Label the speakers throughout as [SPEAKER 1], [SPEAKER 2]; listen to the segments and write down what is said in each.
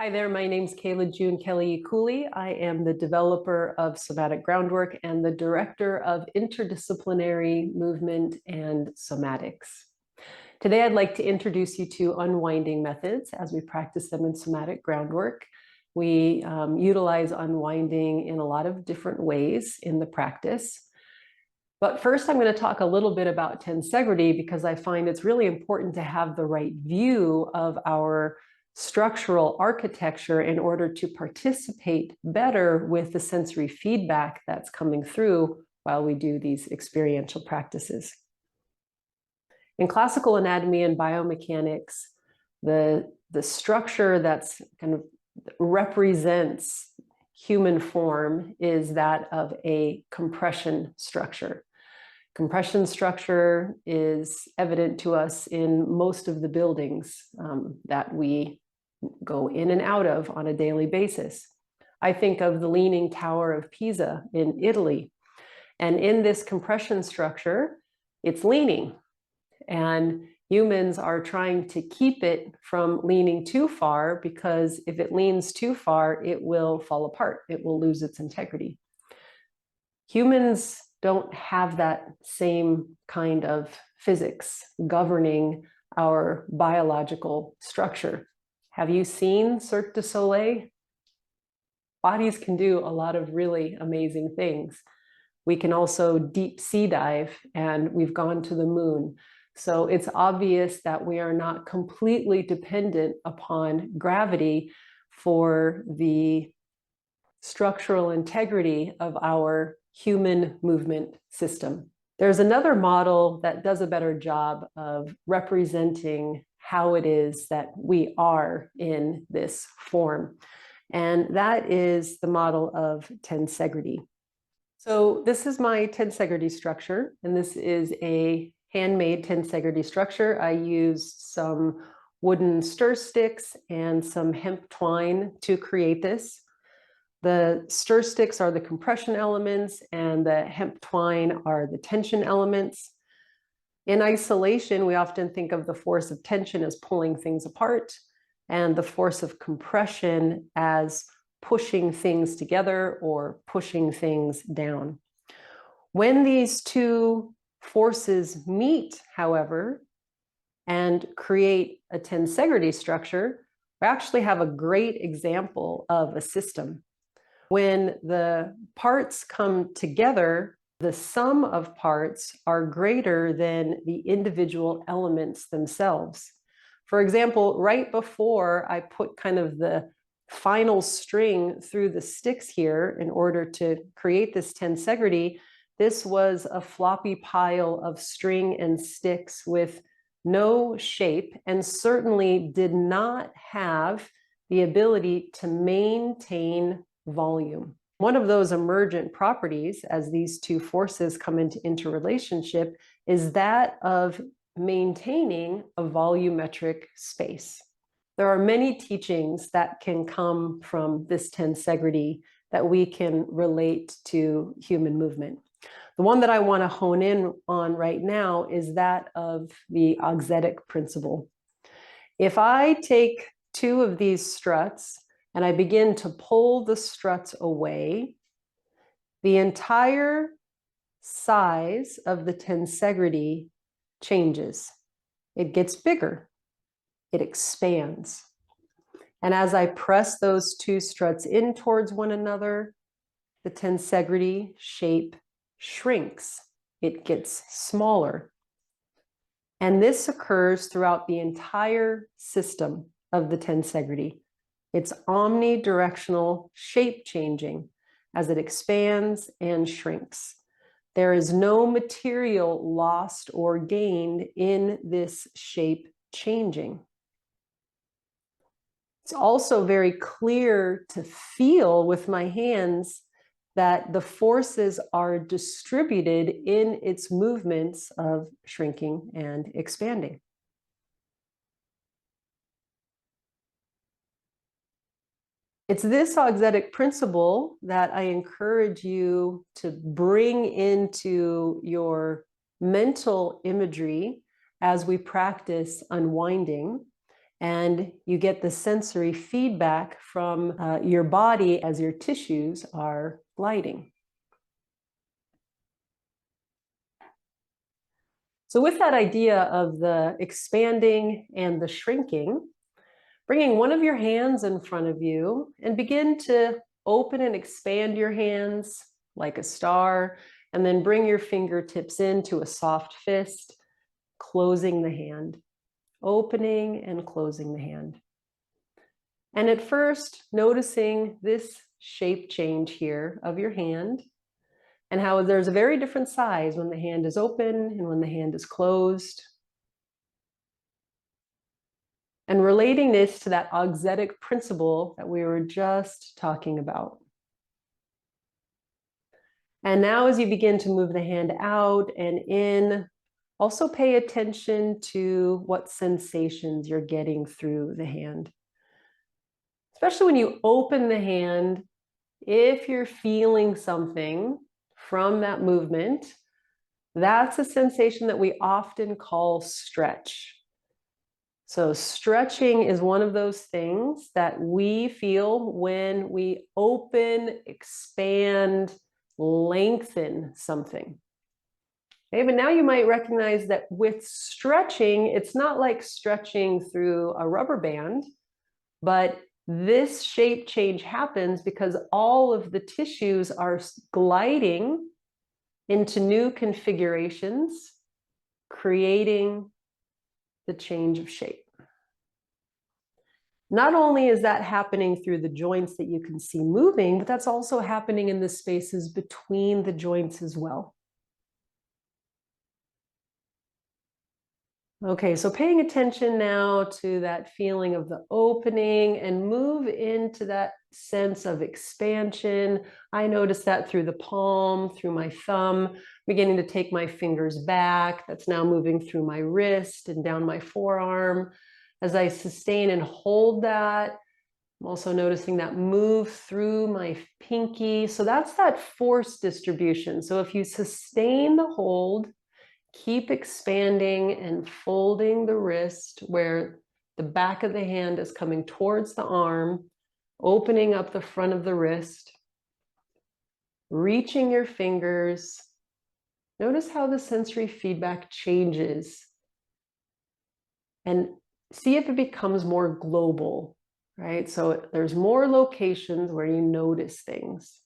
[SPEAKER 1] Hi there, my name's Kaila Keliikuli. I am the developer of Somatic Groundwork and the director of interdisciplinary movement and somatics. Today, I'd like to introduce you to unwinding methods as we practice them in Somatic Groundwork. We utilize unwinding in a lot of different ways in the practice. But first, I'm going to talk a little bit about tensegrity because I find it's really important to have the right view of our structural architecture in order to participate better with the sensory feedback that's coming through while we do these experiential practices. In classical anatomy and biomechanics, the structure that's kind of represents human form is that of a compression structure. Compression structure is evident to us in most of the buildings that we go in and out of on a daily basis. I think of the Leaning Tower of Pisa in Italy. And in this compression structure, it's leaning. And humans are trying to keep it from leaning too far because if it leans too far, it will fall apart. It will lose its integrity. Humans don't have that same kind of physics governing our biological structure. Have you seen Cirque du Soleil? Bodies can do a lot of really amazing things. We can also deep sea dive, and we've gone to the moon. So it's obvious that we are not completely dependent upon gravity for the structural integrity of our human movement system. There's another model that does a better job of representing how it is that we are in this form, and that is the model of tensegrity. So this is my tensegrity structure, and this is a handmade tensegrity structure. I used some wooden stir sticks and some hemp twine to create this. The stir sticks are the compression elements and the hemp twine are the tension elements. In isolation, we often think of the force of tension as pulling things apart and the force of compression as pushing things together or pushing things down. When these two forces meet, however, and create a tensegrity structure, we actually have a great example of a system. When the parts come together, the sum of parts are greater than the individual elements themselves. For example, right before I put kind of the final string through the sticks here in order to create this tensegrity, this was a floppy pile of string and sticks with no shape and certainly did not have the ability to maintain volume. One of those emergent properties as these two forces come into interrelationship is that of maintaining a volumetric space. There are many teachings that can come from this tensegrity that we can relate to human movement. The one that I want to hone in on right now is that of the auxetic principle. If I take two of these struts and I begin to pull the struts away, the entire size of the tensegrity changes. It gets bigger. It expands. And as I press those two struts in towards one another, the tensegrity shape shrinks. It gets smaller. And this occurs throughout the entire system of the tensegrity. It's omnidirectional shape changing as it expands and shrinks. There is no material lost or gained in this shape changing. It's also very clear to feel with my hands that the forces are distributed in its movements of shrinking and expanding. It's this auxetic principle that I encourage you to bring into your mental imagery as we practice unwinding, and you get the sensory feedback from your body as your tissues are gliding. So with that idea of the expanding and the shrinking, bringing one of your hands in front of you and begin to open and expand your hands like a star, and then bring your fingertips into a soft fist, closing the hand, opening and closing the hand. And at first, noticing this shape change here of your hand, and how there's a very different size when the hand is open and when the hand is closed. And relating this to that auxetic principle that we were just talking about. And now as you begin to move the hand out and in, also pay attention to what sensations you're getting through the hand. Especially when you open the hand, if you're feeling something from that movement, that's a sensation that we often call stretch. So stretching is one of those things that we feel when we open, expand, lengthen something. Okay, but now you might recognize that with stretching, it's not like stretching through a rubber band, but this shape change happens because all of the tissues are gliding into new configurations, creating the change of shape. Not only is that happening through the joints that you can see moving, but that's also happening in the spaces between the joints as well. Okay, so paying attention now to that feeling of the opening and move into that sense of expansion. I notice that through the palm, through my thumb, beginning to take my fingers back. That's now moving through my wrist and down my forearm. As I sustain and hold that, I'm also noticing that move through my pinky. So that's that force distribution. So if you sustain the hold, keep expanding and folding the wrist where the back of the hand is coming towards the arm, opening up the front of the wrist, reaching your fingers. Notice how the sensory feedback changes and see if it becomes more global, right? So there's more locations where you notice things.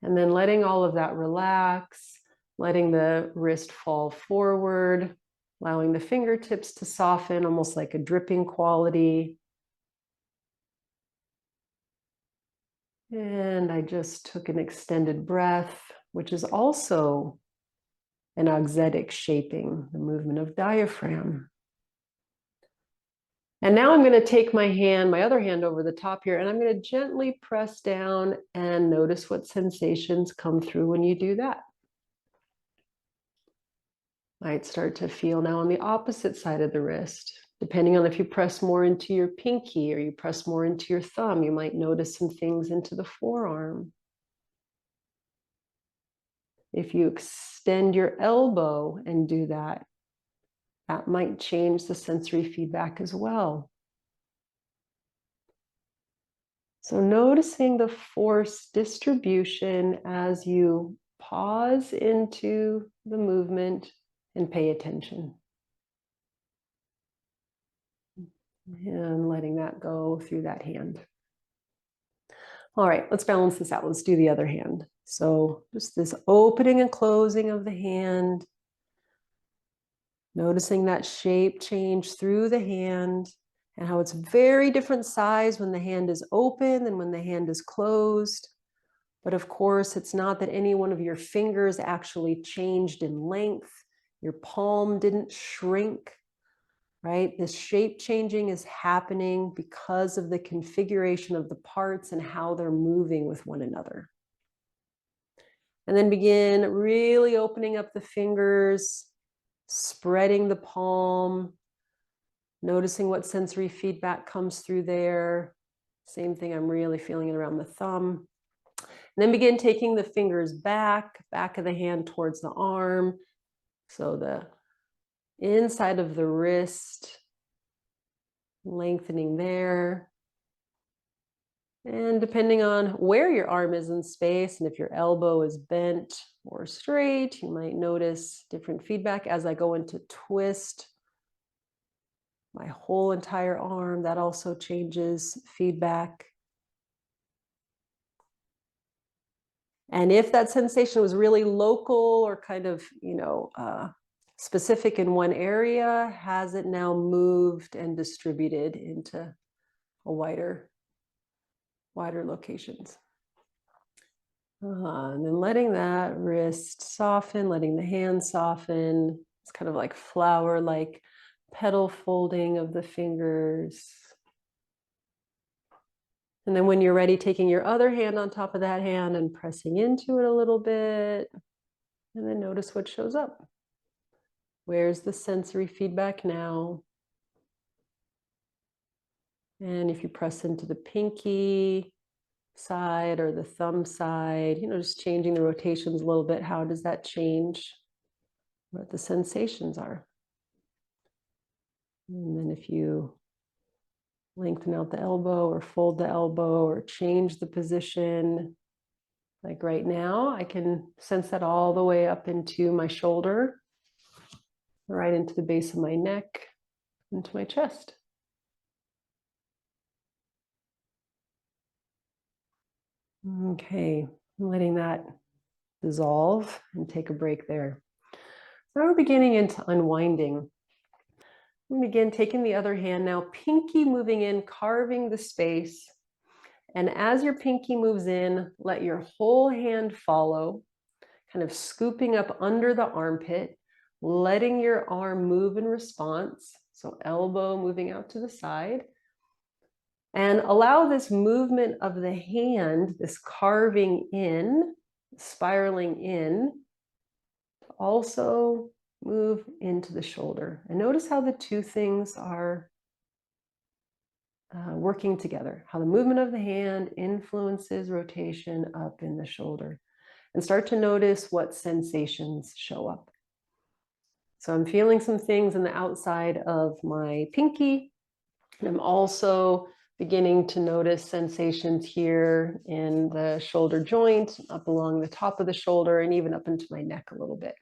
[SPEAKER 1] And then letting all of that relax, letting the wrist fall forward, allowing the fingertips to soften, almost like a dripping quality. And I just took an extended breath, which is also an auxetic shaping, the movement of diaphragm. And now I'm going to take my hand, my other hand over the top here, and I'm going to gently press down and notice what sensations come through when you do that. Might start to feel now on the opposite side of the wrist. Depending on if you press more into your pinky or you press more into your thumb, you might notice some things into the forearm. If you extend your elbow and do that, that might change the sensory feedback as well. So noticing the force distribution as you pause into the movement and pay attention. And letting that go through that hand. All right, let's balance this out. Let's do the other hand. So just this opening and closing of the hand. Noticing that shape change through the hand and how it's very different size when the hand is open than when the hand is closed. But of course, it's not that any one of your fingers actually changed in length. Your palm didn't shrink, right? This shape changing is happening because of the configuration of the parts and how they're moving with one another. And then begin really opening up the fingers, spreading the palm, noticing what sensory feedback comes through there. Same thing, I'm really feeling it around the thumb. And then begin taking the fingers back of the hand towards the arm. So the inside of the wrist lengthening there. And depending on where your arm is in space and if your elbow is bent or straight, you might notice different feedback as I go into twist my whole entire arm. That also changes feedback. And if that sensation was really local or kind of, specific in one area, has it now moved and distributed into a wider locations? And then letting that wrist soften, letting the hand soften. It's kind of like flower-like petal folding of the fingers. And then when you're ready, taking your other hand on top of that hand and pressing into it a little bit. And then notice what shows up. Where's the sensory feedback now? And if you press into the pinky side or the thumb side, just changing the rotations a little bit, how does that change what the sensations are? And then if you lengthen out the elbow or fold the elbow or change the position, like right now, I can sense that all the way up into my shoulder, right into the base of my neck, into my chest. Okay, letting that dissolve and take a break there. Now we're beginning into unwinding. We begin taking the other hand now, pinky moving in, carving the space. And as your pinky moves in, let your whole hand follow, kind of scooping up under the armpit, letting your arm move in response. So elbow moving out to the side. And allow this movement of the hand, this carving in, spiraling in, to also move into the shoulder. And notice how the two things are working together, how the movement of the hand influences rotation up in the shoulder. And start to notice what sensations show up. So I'm feeling some things in the outside of my pinky. And I'm also beginning to notice sensations here in the shoulder joint, up along the top of the shoulder, and even up into my neck a little bit.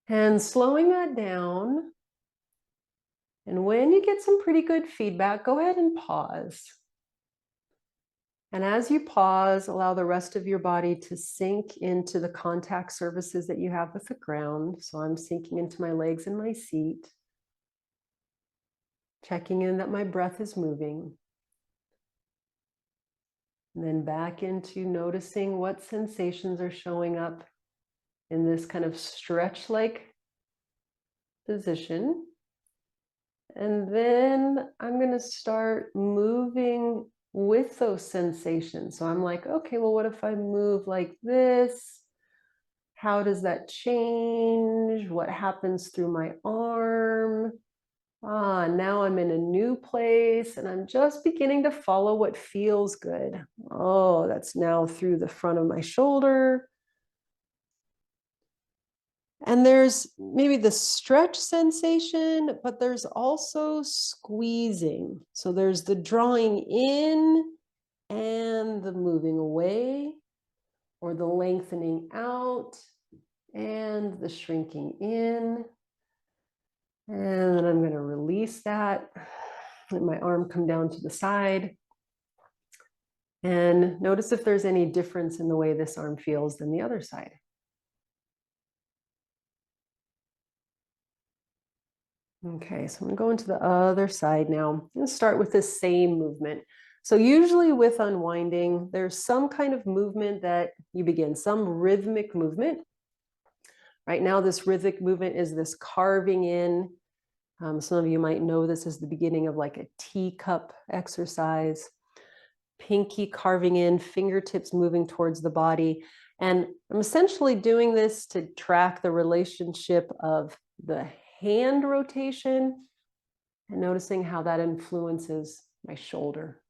[SPEAKER 1] And slowing that down. And when you get some pretty good feedback, go ahead and pause. And as you pause, allow the rest of your body to sink into the contact surfaces that you have with the ground. So I'm sinking into my legs and my seat. Checking in that my breath is moving. And then back into noticing what sensations are showing up in this kind of stretch-like position. And then I'm going to start moving with those sensations. So I'm like, okay, well, what if I move like this? How does that change? What happens through my arm? Now I'm in a new place and I'm just beginning to follow what feels good. Oh, that's now through the front of my shoulder. And there's maybe the stretch sensation, but there's also squeezing. So there's the drawing in and the moving away, or the lengthening out and the shrinking in. And then I'm going to release that. Let my arm come down to the side. And notice if there's any difference in the way this arm feels than the other side. Okay, so I'm going to the other side now. I'm going to start with the same movement. So usually with unwinding, there's some kind of movement that you begin, some rhythmic movement. Right now, this rhythmic movement is this carving in. Some of you might know this as the beginning of like a teacup exercise. Pinky carving in, fingertips moving towards the body. And I'm essentially doing this to track the relationship of the hand rotation and noticing how that influences my shoulder.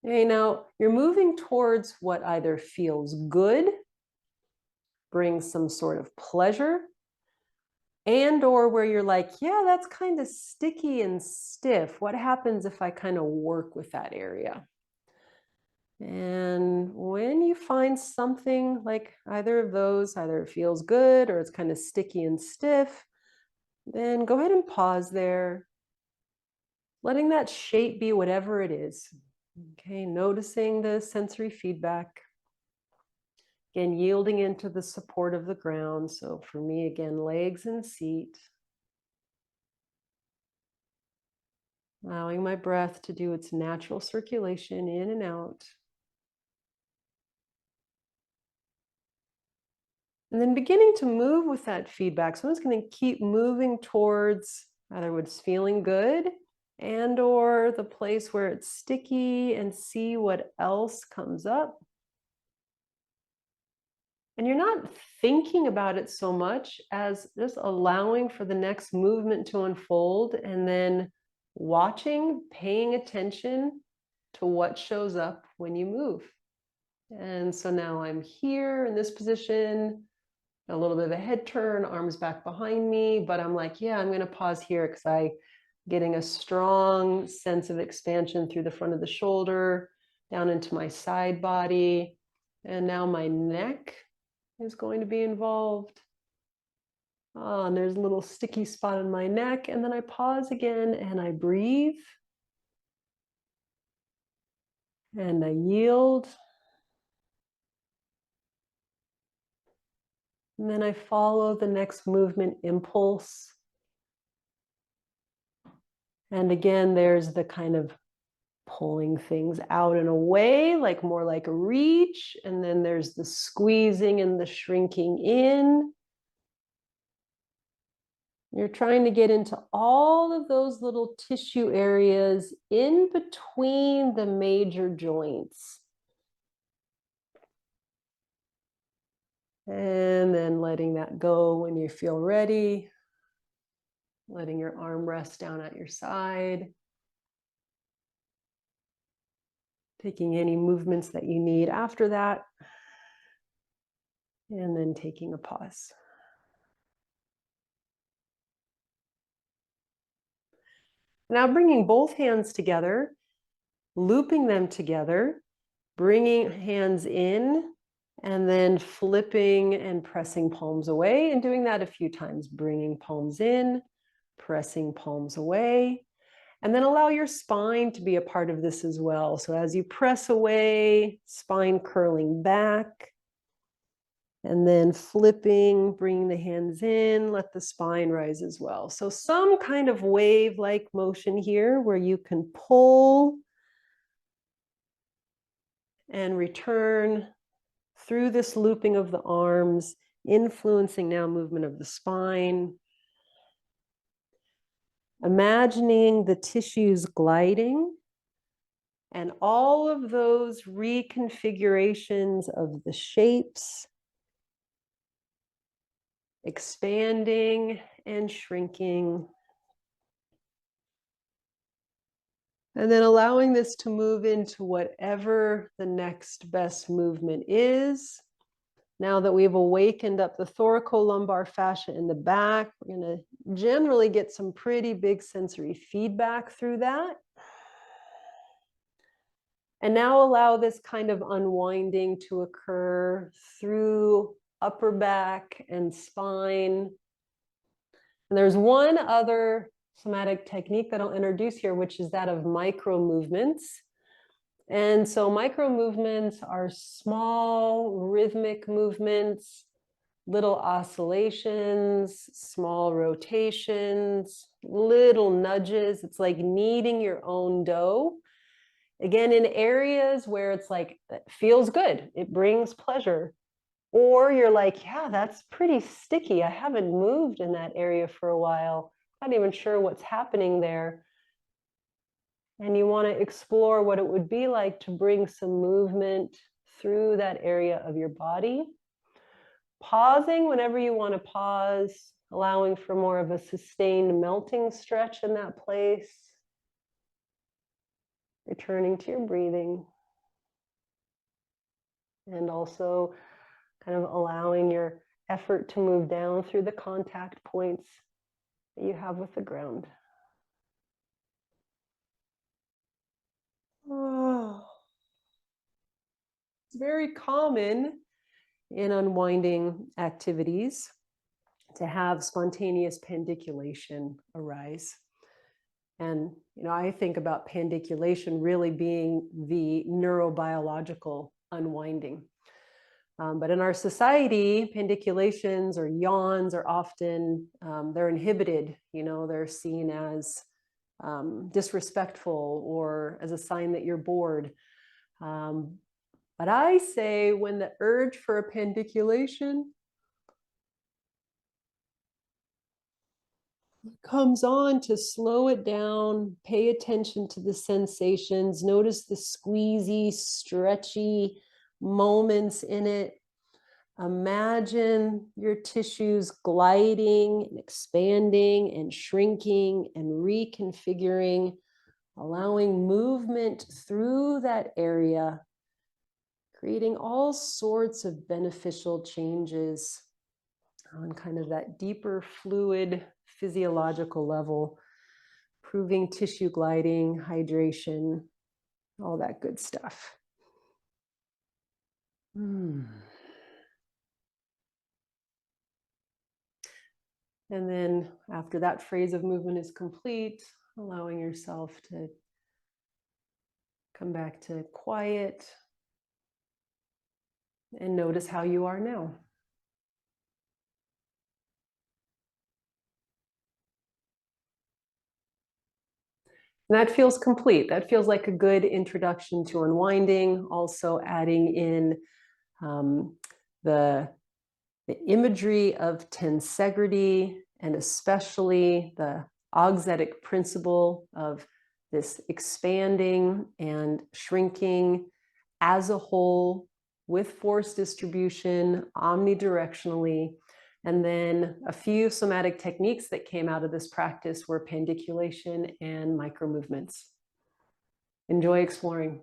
[SPEAKER 1] Okay, now you're moving towards what either feels good, brings some sort of pleasure, And or where you're like, yeah, that's kind of sticky and stiff. What happens if I kind of work with that area? And when you find something like either of those, either it feels good or it's kind of sticky and stiff, then go ahead and pause there, letting that shape be whatever it is. Okay, noticing the sensory feedback. Again, yielding into the support of the ground. So for me, again, legs and seat. Allowing my breath to do its natural circulation in and out. And then beginning to move with that feedback. So I'm just going to keep moving towards either what's feeling good and or the place where it's sticky, and see what else comes up. And you're not thinking about it so much as just allowing for the next movement to unfold, and then watching, paying attention to what shows up when you move. And so now I'm here in this position, a little bit of a head turn, arms back behind me, but I'm like, yeah, I'm going to pause here because I'm getting a strong sense of expansion through the front of the shoulder, down into my side body. And now my neck is going to be involved. Oh, and there's a little sticky spot in my neck. And then I pause again and I breathe. And I yield. And then I follow the next movement impulse. And again, there's the kind of pulling things out and away, like more like a reach. And then there's the squeezing and the shrinking in. You're trying to get into all of those little tissue areas in between the major joints. And then letting that go when you feel ready. Letting your arm rest down at your side. Taking any movements that you need after that. And then taking a pause. Now bringing both hands together, looping them together, bringing hands in, and then flipping and pressing palms away, and doing that a few times, bringing palms in, pressing palms away. And then allow your spine to be a part of this as well. So as you press away, spine curling back, and then flipping, bringing the hands in, let the spine rise as well. So some kind of wave-like motion here where you can pull and return through this looping of the arms, influencing now movement of the spine. Imagining the tissues gliding and all of those reconfigurations of the shapes, expanding and shrinking. And then allowing this to move into whatever the next best movement is. Now that we've awakened up the thoracolumbar fascia in the back, we're going to generally get some pretty big sensory feedback through that. And now allow this kind of unwinding to occur through upper back and spine. And there's one other somatic technique that I'll introduce here, which is that of micromovements. And so micromovements are small rhythmic movements, little oscillations, small rotations, little nudges. It's like kneading your own dough. Again, in areas where it's like, it feels good, it brings pleasure. Or you're like, yeah, that's pretty sticky. I haven't moved in that area for a while. Not even sure what's happening there. And you want to explore what it would be like to bring some movement through that area of your body. Pausing whenever you want to pause, allowing for more of a sustained melting stretch in that place. Returning to your breathing. And also kind of allowing your effort to move down through the contact points that you have with the ground. Oh. It's very common in unwinding activities to have spontaneous pandiculation arise. And I think about pandiculation really being the neurobiological unwinding. But in our society, pandiculations or yawns are often, they're inhibited. They're seen as disrespectful or as a sign that you're bored. But I say when the urge for a pandiculation comes on, to slow it down, pay attention to the sensations, notice the squeezy, stretchy moments in it. Imagine your tissues gliding and expanding and shrinking and reconfiguring, allowing movement through that area, creating all sorts of beneficial changes on kind of that deeper fluid physiological level, improving tissue gliding, hydration, all that good stuff. And then after that phase of movement is complete, allowing yourself to come back to quiet and notice how you are now. And that feels complete. That feels like a good introduction to unwinding, also adding in the imagery of tensegrity, and especially the auxetic principle of this expanding and shrinking as a whole with force distribution omnidirectionally. And then a few somatic techniques that came out of this practice were pandiculation and micromovements. Enjoy exploring.